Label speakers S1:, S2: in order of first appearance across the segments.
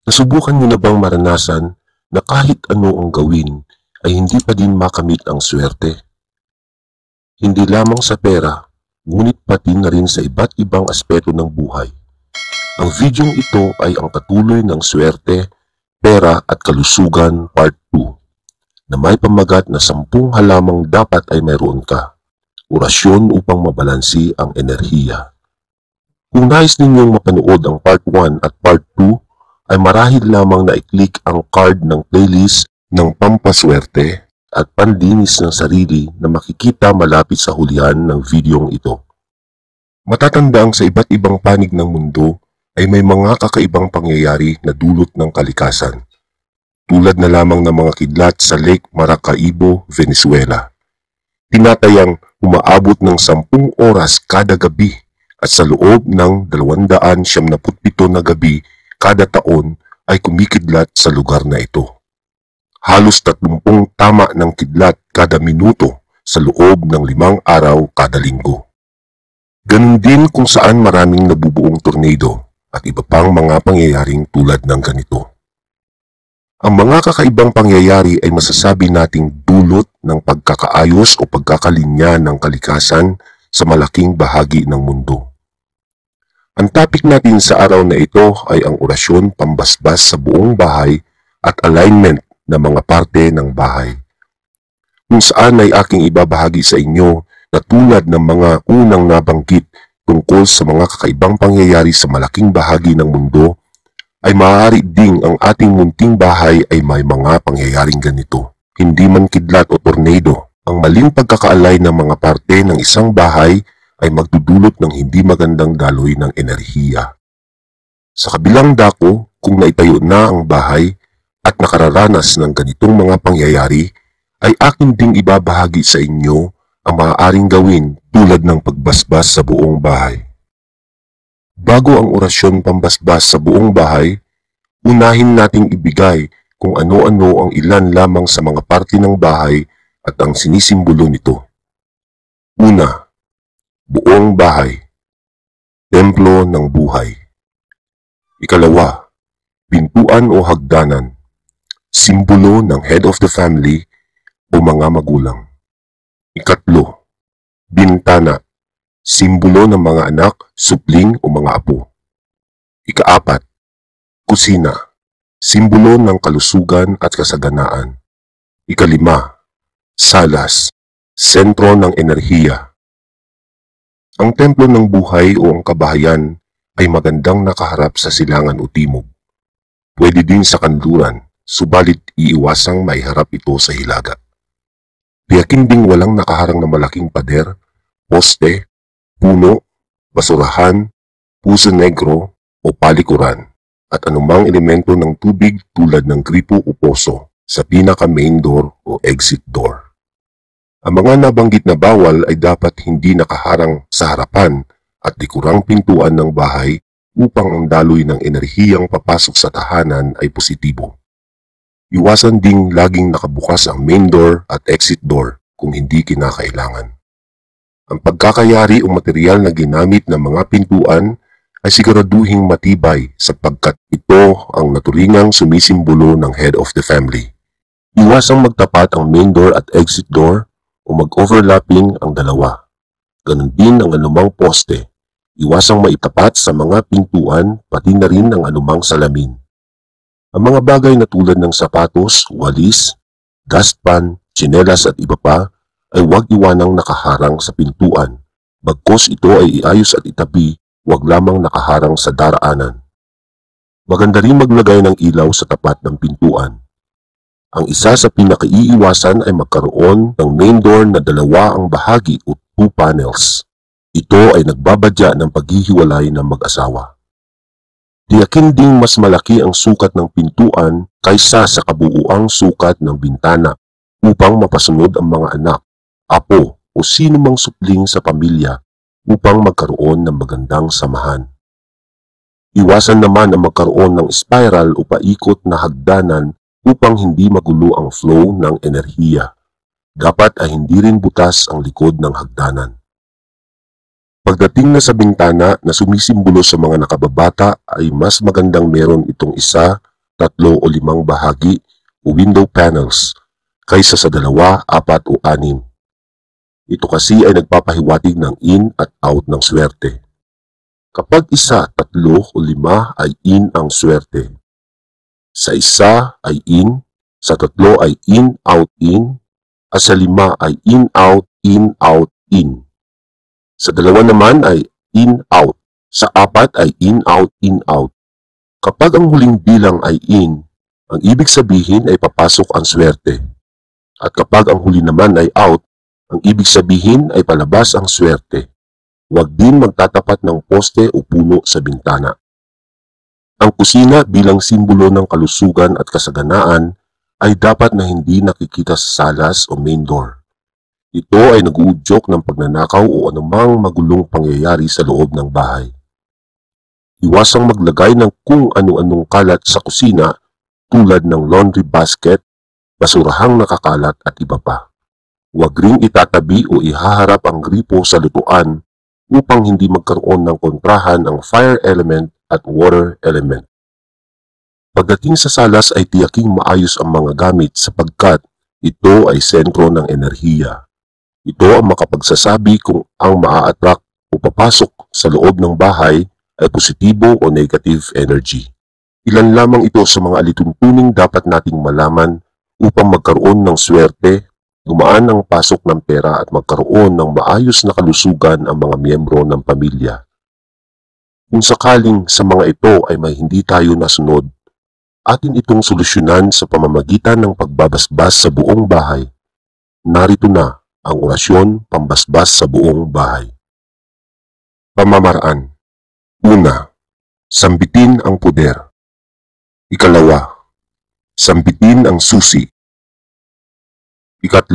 S1: Nasubukan niyo na bang maranasan na kahit ano ang gawin ay hindi pa din makamit ang swerte? Hindi lamang sa pera, ngunit pati na rin sa iba't ibang aspeto ng buhay. Ang videong ito ay ang patuloy ng swerte, pera at kalusugan part 2 na may pamagat na 10 halamang dapat ay mayroon ka. Orasyon upang mabalansi ang enerhiya. Kung nais ninyong mapanood ang part 1 at part 2, ay marahil lamang na i-click ang card ng playlist ng pampaswerte at panlinis ng sarili na makikita malapit sa hulihan ng videong ito. Matatandang sa iba't ibang panig ng mundo ay may mga kakaibang pangyayari na dulot ng kalikasan, tulad na lamang ng mga kidlat sa Lake Maracaibo, Venezuela. Tinatayang umaabot ng 10 oras kada gabi at sa loob ng 277 na gabi kada taon ay kumikidlat sa lugar na ito. Halos 30 tama ng kidlat kada minuto sa loob ng 5 araw kada linggo. Ganun din kung saan maraming nabubuong tornado at iba pang mga pangyayaring tulad ng ganito. Ang mga kakaibang pangyayari ay masasabi nating dulot ng pagkakaayos o pagkakalinya ng kalikasan sa malaking bahagi ng mundo. Ang topic natin sa araw na ito ay ang orasyon pambasbas sa buong bahay at alignment ng mga parte ng bahay. Kung saan ay aking ibabahagi sa inyo na tulad ng mga unang nabanggit tungkol sa mga kakaibang pangyayari sa malaking bahagi ng mundo, ay maaari ding ang ating munting bahay ay may mga pangyayaring ganito. Hindi man kidlat o tornado, ang maling pagkakaalay ng mga parte ng isang bahay ay magdudulot ng hindi magandang daloy ng enerhiya. Sa kabilang dako, kung naitayo na ang bahay at nakararanas ng ganitong mga pangyayari, ay akin ding ibabahagi sa inyo ang maaaring gawin tulad ng pagbasbas sa buong bahay. Bago ang orasyon pambasbas sa buong bahay, unahin nating ibigay kung ano-ano ang ilan lamang sa mga parte ng bahay at ang sinisimbolo nito. Una, buong bahay, templo ng buhay. Ikalawa, pintuan o hagdanan, simbolo ng head of the family o mga magulang. Ikatlo, bintana, simbolo ng mga anak, supling o mga apo. Ikaapat, kusina, simbolo ng kalusugan at kasaganaan. Ikalima, salas, sentro ng enerhiya. Ang templo ng buhay o ang kabahayan ay magandang nakaharap sa silangan o timog. Pwede din sa kanluran, subalit iiwasang maiharap ito sa hilaga. Tiyakin ding walang nakaharang na malaking pader, poste, puno, basurahan, puso negro o palikuran at anumang elemento ng tubig tulad ng gripo o poso sa pinaka-main door o exit door. Ang mga nabanggit na bawal ay dapat hindi nakaharang sa harapan at likurang pintuan ng bahay upang ang daloy ng enerhiyang papasok sa tahanan ay positibo. Iwasan ding laging nakabukas ang main door at exit door kung hindi kinakailangan. Ang pagkakayari o material na ginamit ng mga pintuan ay siguraduhing matibay sapagkat ito ang naturingang sumisimbolo ng head of the family. Iwasang magtapat ang main door at exit door o mag-overlapping ang dalawa. Ganon din ang anumang poste. Iwasang maitapat sa mga pintuan pati na rin ang anumang salamin. Ang mga bagay na tulad ng sapatos, walis, dustpan, tsinelas at iba pa ay huwag iwanang nakaharang sa pintuan. Bagkos ito ay iayos at itabi, huwag lamang nakaharang sa daraanan. Maganda rin maglagay ng ilaw sa tapat ng pintuan. Ang isa sa pinakaiiwasan ay magkaroon ng main door na dalawa ang bahagi o 2 panels. Ito ay nagbabadya ng paghihiwalay ng mag-asawa. Tiyakin ding mas malaki ang sukat ng pintuan kaysa sa kabuuang sukat ng bintana upang mapasunod ang mga anak, apo o sino mang supling sa pamilya upang magkaroon ng magandang samahan. Iwasan naman ang magkaroon ng spiral o paikot na hagdanan upang hindi magulo ang flow ng enerhiya. Dapat ay hindi rin butas ang likod ng hagdanan. Pagdating na sa bintana na sumisimbolo sa mga nakababata ay mas magandang meron itong isa 3 o 5 bahagi o window panels kaysa sa 2, 4 o 6. Ito kasi ay nagpapahiwatig ng in at out ng swerte. Kapag 1, 3 o 5 ay in ang swerte. Sa 1 ay in, sa 3 ay in, in, at sa 5 ay in, out, in, out, in. Sa 2 naman ay in, out. Sa 4 ay in, out, in, out. Kapag ang huling bilang ay in, ang ibig sabihin ay papasok ang swerte. At kapag ang huli naman ay out, ang ibig sabihin ay palabas ang swerte. Huwag din magtatapat ng poste o puno sa bintana. Ang kusina bilang simbolo ng kalusugan at kasaganaan ay dapat na hindi nakikita sa salas o main door. Ito ay nag-uudyok ng pagnanakaw o anumang magulong pangyayari sa loob ng bahay. Iwasang maglagay ng kung ano-anong kalat sa kusina tulad ng laundry basket, basurahang nakakalat at iba pa. Huwag ring itatabi o ihaharap ang gripo sa lutuan upang hindi magkaroon ng kontrahan ang fire element at water element. Pagdating sa salas ay tiyaking maayos ang mga gamit sapagkat ito ay sentro ng enerhiya. Ito ang makapagsasabi kung ang maa-attract o papasok sa loob ng bahay ay positibo o negative energy. Ilan lamang ito sa mga alituntuning dapat nating malaman upang magkaroon ng swerte, gumaan ang pasok ng pera at magkaroon ng maayos na kalusugan ang mga miyembro ng pamilya. Kung sakaling sa mga ito ay may hindi tayo nasunod, atin itong solusyonan sa pamamagitan ng pagbabasbas sa buong bahay. Narito na ang orasyon pambasbas sa buong bahay. Pamamaraan. 1. Sambitin ang puder. 2. Sambitin ang susi. 3.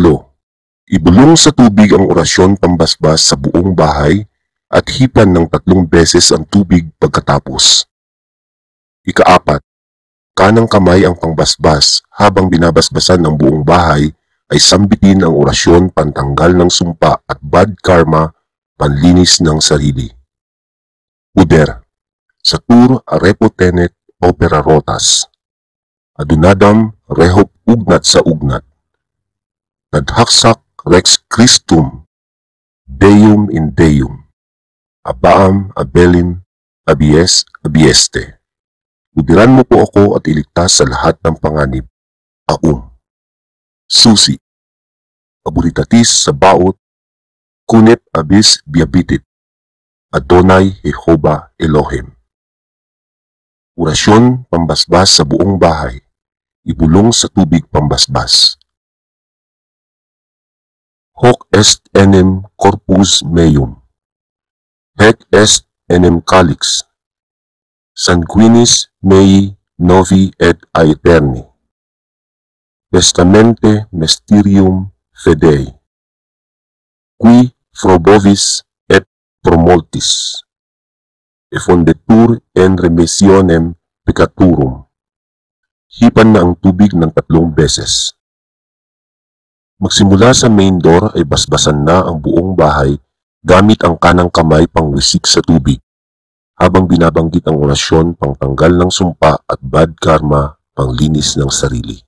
S1: Ibulong sa tubig ang orasyon pambasbas sa buong bahay at hipan ng 3 beses ang tubig pagkatapos. 4. Kanang kamay ang pangbasbas habang binabasbasan ng buong bahay ay sambitin ang orasyon pantanggal ng sumpa at bad karma, panlinis ng sarili. Puder. Satur arepo tenet opera rotas. Adunadam rehop ugnat sa ugnat. Nadhaksak rex Christum. Deum in Deum. Abaam abelim abies abieste. Udiran mo po ako at iligtas sa lahat ng panganib. Aum. Susi. Aburitatis sa baot. Kunep abis biabitit. Adonai Jehovah Elohim. Orasyon pambasbas sa buong bahay. Ibulong sa tubig pambasbas. Hoc est enim corpus meum. Hec est enim calix. Sanguinis mei novi et aeterni. Testamente mysterium fidei. Qui frobovis et promultis. Effondetur en remissionem peccatorum. Hipan na ang tubig ng 3 beses. Magsimula sa main door ay basbasan na ang buong bahay gamit ang kanang kamay pangwisik sa tubig, habang binabanggit ang orasyon pangtanggal ng sumpa at bad karma, panglinis ng sarili.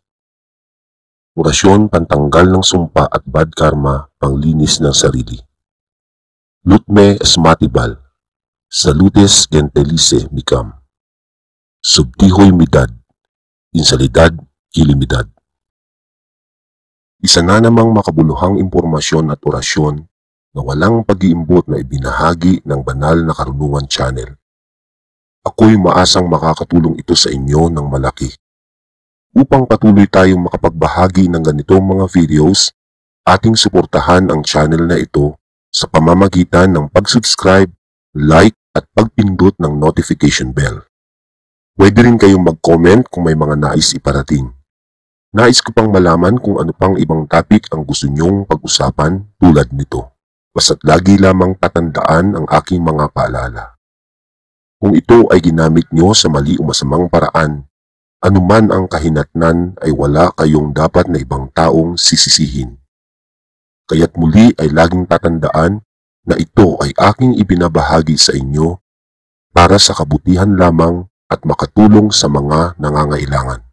S1: Orasyon pantanggal ng sumpa at bad karma, panglinis ng sarili. Lutme esmatibal, salutes gentilice micam. Subtihoy midad, insalidad kilimidad. Isa na namang makabuluhang impormasyon at orasyon na walang pag-iimbot na ibinahagi ng Banal na Karunungan Channel. Ako'y maasang makakatulong ito sa inyo ng malaki. Upang patuloy tayong makapagbahagi ng ganitong mga videos, ating suportahan ang channel na ito sa pamamagitan ng pag-subscribe, like at pagpindot ng notification bell. Pwede rin kayong mag-comment kung may mga nais iparating. Nais ko pang malaman kung ano pang ibang topic ang gusto nyong pag-usapan tulad nito. Basta't lagi lamang tatandaan ang aking mga paalala. Kung ito ay ginamit nyo sa mali o masamang paraan, anuman ang kahinatnan ay wala kayong dapat na ibang taong sisisihin. Kaya't muli ay laging tatandaan na ito ay aking ibinabahagi sa inyo para sa kabutihan lamang at makatulong sa mga nangangailangan.